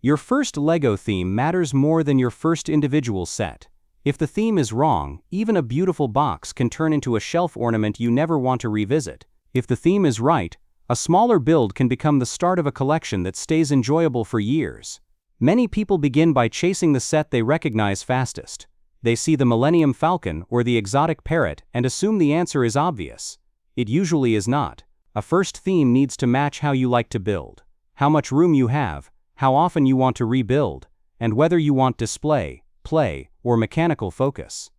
Your first LEGO theme matters more than your first individual set. If the theme is wrong, even a beautiful box can turn into a shelf ornament you never want to revisit. If the theme is right, a smaller build can become the start of a collection that stays enjoyable for years. Many people begin by chasing the set they recognize fastest. They see the Millennium Falcon or the exotic parrot and assume the answer is obvious. It usually is not. A first theme needs to match how you like to build, how much room you have, how often you want to rebuild, and whether you want display, play, or mechanical focus.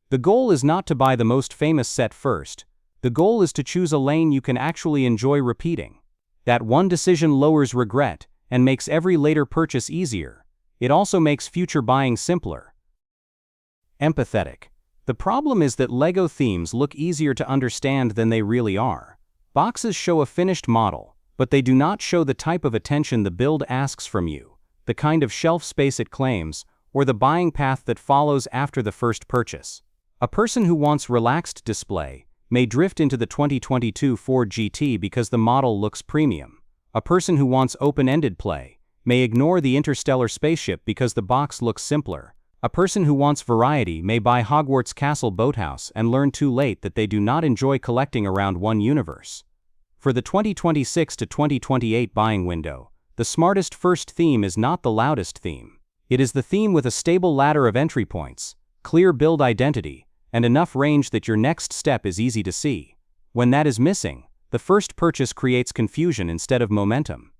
The goal is not to buy the most famous set first. The goal is to choose a lane you can actually enjoy repeating. That one decision lowers regret and makes every later purchase easier. It also makes future buying simpler. Empathetic. The problem is that LEGO themes look easier to understand than they really are. Boxes show a finished model, but they do not show the type of attention the build asks from you, the kind of shelf space it claims, or the buying path that follows after the first purchase. A person who wants relaxed display may drift into the 2022 Ford GT because the model looks premium. A person who wants open-ended play may ignore the interstellar spaceship because the box looks simpler. A person who wants variety may buy Hogwarts Castle Boathouse and learn too late that they do not enjoy collecting around one universe. For the 2026 to 2028 buying window, the smartest first theme is not the loudest theme. It is the theme with a stable ladder of entry points, clear build identity, and enough range that your next step is easy to see. When that is missing, the first purchase creates confusion instead of momentum.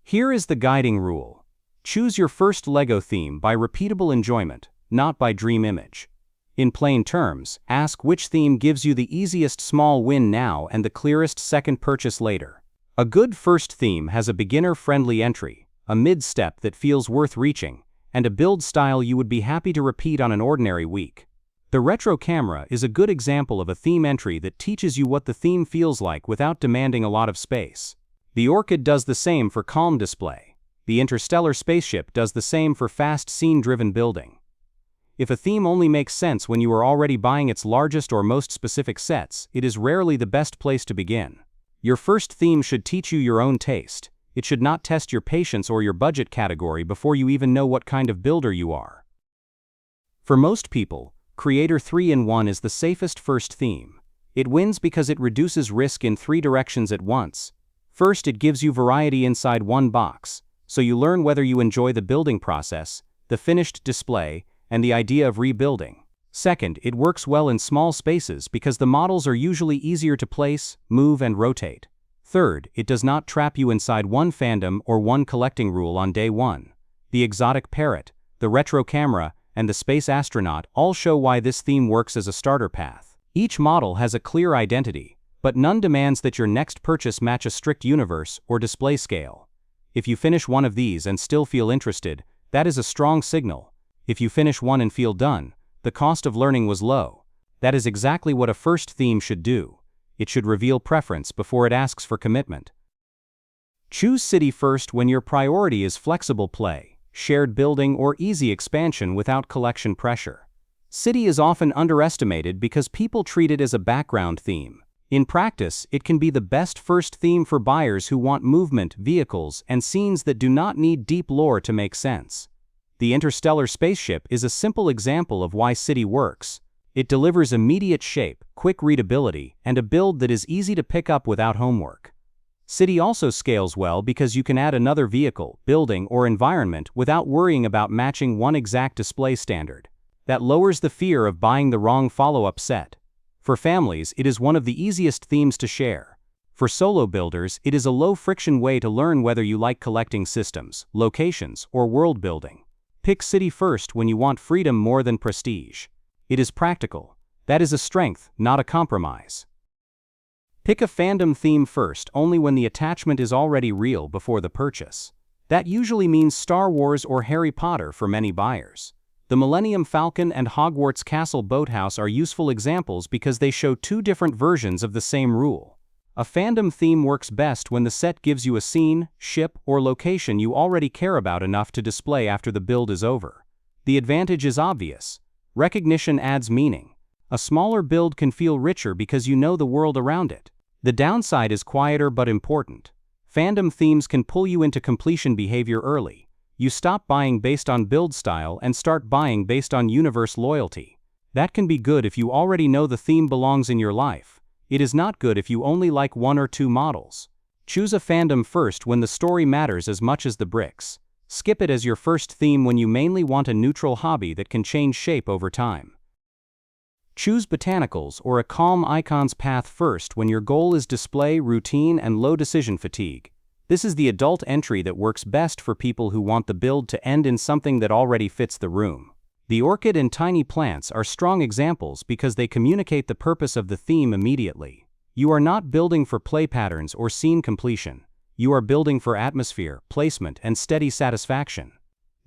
Here is the guiding rule. Choose your first LEGO theme by repeatable enjoyment, not by dream image. In plain terms, ask which theme gives you the easiest small win now and the clearest second purchase later. A good first theme has a beginner-friendly entry, a mid-step that feels worth reaching, and a build style you would be happy to repeat on an ordinary week. The retro camera is a good example of a theme entry that teaches you what the theme feels like without demanding a lot of space. The Orchid does the same for calm display. The interstellar spaceship does the same for fast scene-driven building. If a theme only makes sense when you are already buying its largest or most specific sets, it is rarely the best place to begin. Your first theme should teach you your own taste. It should not test your patience or your budget category before you even know what kind of builder you are. For most people, Creator 3-in-1 is the safest first theme. It wins because it reduces risk in 3 directions at once. First, it gives you variety inside one box, so you learn whether you enjoy the building process, the finished display, and the idea of rebuilding. Second, it works well in small spaces because the models are usually easier to place, move, and rotate. Third, it does not trap you inside one fandom or one collecting rule on day one. The exotic parrot, the retro camera, and the space astronaut all show why this theme works as a starter path. Each model has a clear identity, but none demands that your next purchase match a strict universe or display scale. If you finish one of these and still feel interested, that is a strong signal. If you finish one and feel done, the cost of learning was low. That is exactly what a first theme should do. It should reveal preference before it asks for commitment. Choose City first when your priority is flexible play, shared building, or easy expansion without collection pressure. City is often underestimated because people treat it as a background theme. In practice, it can be the best first theme for buyers who want movement, vehicles, and scenes that do not need deep lore to make sense. The interstellar spaceship is a simple example of why City works. It delivers immediate shape, quick readability, and a build that is easy to pick up without homework. City also scales well because you can add another vehicle, building, or environment without worrying about matching one exact display standard. That lowers the fear of buying the wrong follow-up set. For families, it is one of the easiest themes to share. For solo builders, it is a low-friction way to learn whether you like collecting systems, locations, or world building. Pick City first when you want freedom more than prestige. It is practical. That is a strength, not a compromise. Pick a fandom theme first only when the attachment is already real before the purchase. That usually means Star Wars or Harry Potter for many buyers. The Millennium Falcon and Hogwarts Castle Boathouse are useful examples because they show 2 different versions of the same rule. A fandom theme works best when the set gives you a scene, ship, or location you already care about enough to display after the build is over. The advantage is obvious. Recognition adds meaning. A smaller build can feel richer because you know the world around it. The downside is quieter but important. Fandom themes can pull you into completion behavior early. You stop buying based on build style and start buying based on universe loyalty. That can be good if you already know the theme belongs in your life. It is not good if you only like one or two models. Choose a fandom first when the story matters as much as the bricks. Skip it as your first theme when you mainly want a neutral hobby that can change shape over time. Choose Botanicals or a calm icons path first when your goal is display, routine, and low decision fatigue. This is the adult entry that works best for people who want the build to end in something that already fits the room. The orchid and tiny plants are strong examples because they communicate the purpose of the theme immediately. You are not building for play patterns or scene completion. You are building for atmosphere, placement, and steady satisfaction.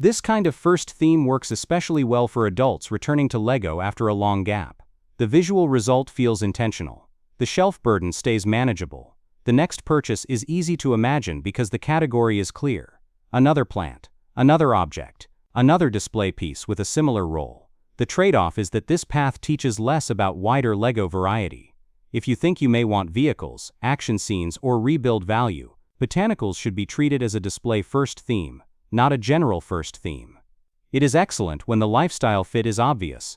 This kind of first theme works especially well for adults returning to LEGO after a long gap. The visual result feels intentional. The shelf burden stays manageable. The next purchase is easy to imagine because the category is clear. Another plant, another object, another display piece with a similar role. The trade-off is that this path teaches less about wider LEGO variety. If you think you may want vehicles, action scenes, or rebuild value, Botanicals should be treated as a display first theme, not a general first theme. It is excellent when the lifestyle fit is obvious.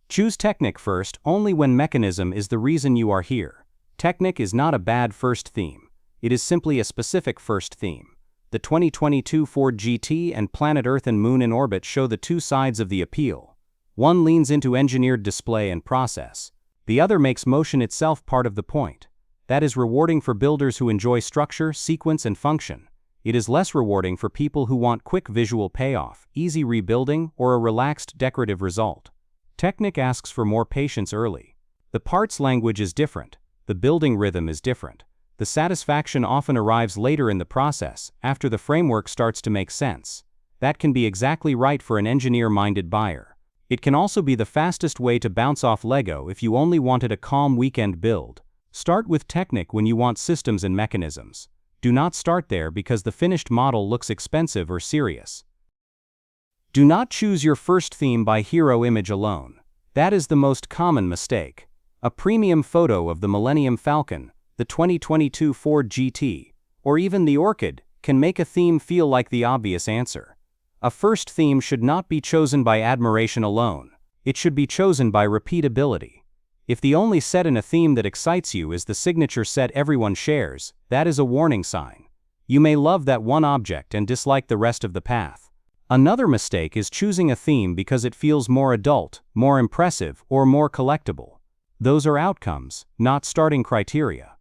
Choose Technic first only when mechanism is the reason you are here. Technic is not a bad first theme. It is simply a specific first theme. The 2022 Ford GT and Planet Earth and Moon in Orbit show the two sides of the appeal. One leans into engineered display and process. The other makes motion itself part of the point. That is rewarding for builders who enjoy structure, sequence, and function. It is less rewarding for people who want quick visual payoff, easy rebuilding, or a relaxed decorative result. Technic asks for more patience early. The parts language is different. The building rhythm is different. The satisfaction often arrives later in the process, after the framework starts to make sense. That can be exactly right for an engineer-minded buyer. It can also be the fastest way to bounce off LEGO if you only wanted a calm weekend build. Start with Technic when you want systems and mechanisms. Do not start there because the finished model looks expensive or serious. Do not choose your first theme by hero image alone. That is the most common mistake. A premium photo of the Millennium Falcon, the 2022 Ford GT, or even the Orchid can make a theme feel like the obvious answer. A first theme should not be chosen by admiration alone. It should be chosen by repeatability. If the only set in a theme that excites you is the signature set everyone shares, that is a warning sign. You may love that one object and dislike the rest of the path. Another mistake is choosing a theme because it feels more adult, more impressive, or more collectible. Those are outcomes, not starting criteria.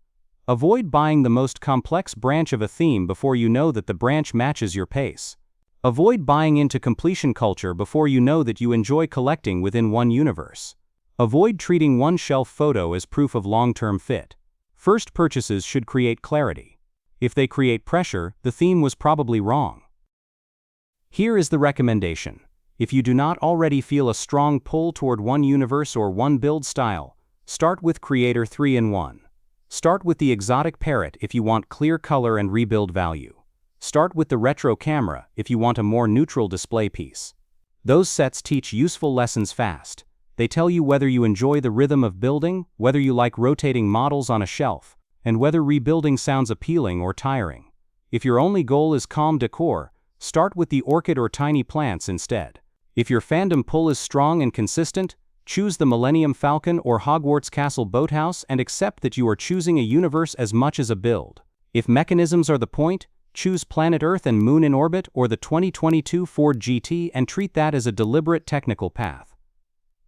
Avoid buying the most complex branch of a theme before you know that the branch matches your pace. Avoid buying into completion culture before you know that you enjoy collecting within one universe. Avoid treating one shelf photo as proof of long-term fit. First purchases should create clarity. If they create pressure, the theme was probably wrong. Here is the recommendation. If you do not already feel a strong pull toward one universe or one build style, start with Creator 3-in-1. Start with the exotic parrot if you want clear color and rebuild value. Start with the retro camera if you want a more neutral display piece. Those sets teach useful lessons fast. They tell you whether you enjoy the rhythm of building, whether you like rotating models on a shelf, and whether rebuilding sounds appealing or tiring. If your only goal is calm decor, start with the orchid or tiny plants instead. If your fandom pull is strong and consistent, choose the Millennium Falcon or Hogwarts Castle Boathouse and accept that you are choosing a universe as much as a build. If mechanisms are the point, choose Planet Earth and Moon in Orbit or the 2022 Ford GT and treat that as a deliberate technical path.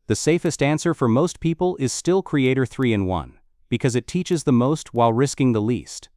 The safest answer for most people is still Creator 3-in-1, because it teaches the most while risking the least.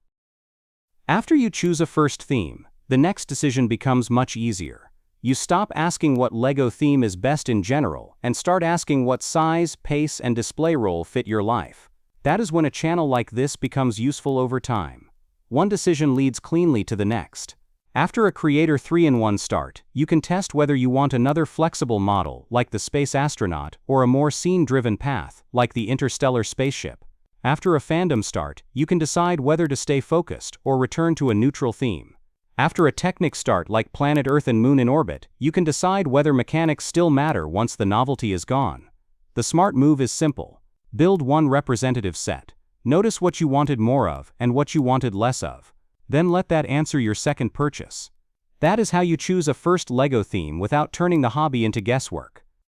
After you choose a first theme, the next decision becomes much easier. You stop asking what LEGO theme is best in general and start asking what size, pace, and display role fit your life. That is when a channel like this becomes useful over time. One decision leads cleanly to the next. After a Creator 3-in-1 start, you can test whether you want another flexible model like the Space Astronaut or a more scene-driven path like the Interstellar Spaceship. After a fandom start, you can decide whether to stay focused or return to a neutral theme. After a Technic start like Planet Earth and Moon in Orbit, you can decide whether mechanics still matter once the novelty is gone. The smart move is simple. Build one representative set. Notice what you wanted more of and what you wanted less of. Then let that answer your second purchase. That is how you choose a first LEGO theme without turning the hobby into guesswork.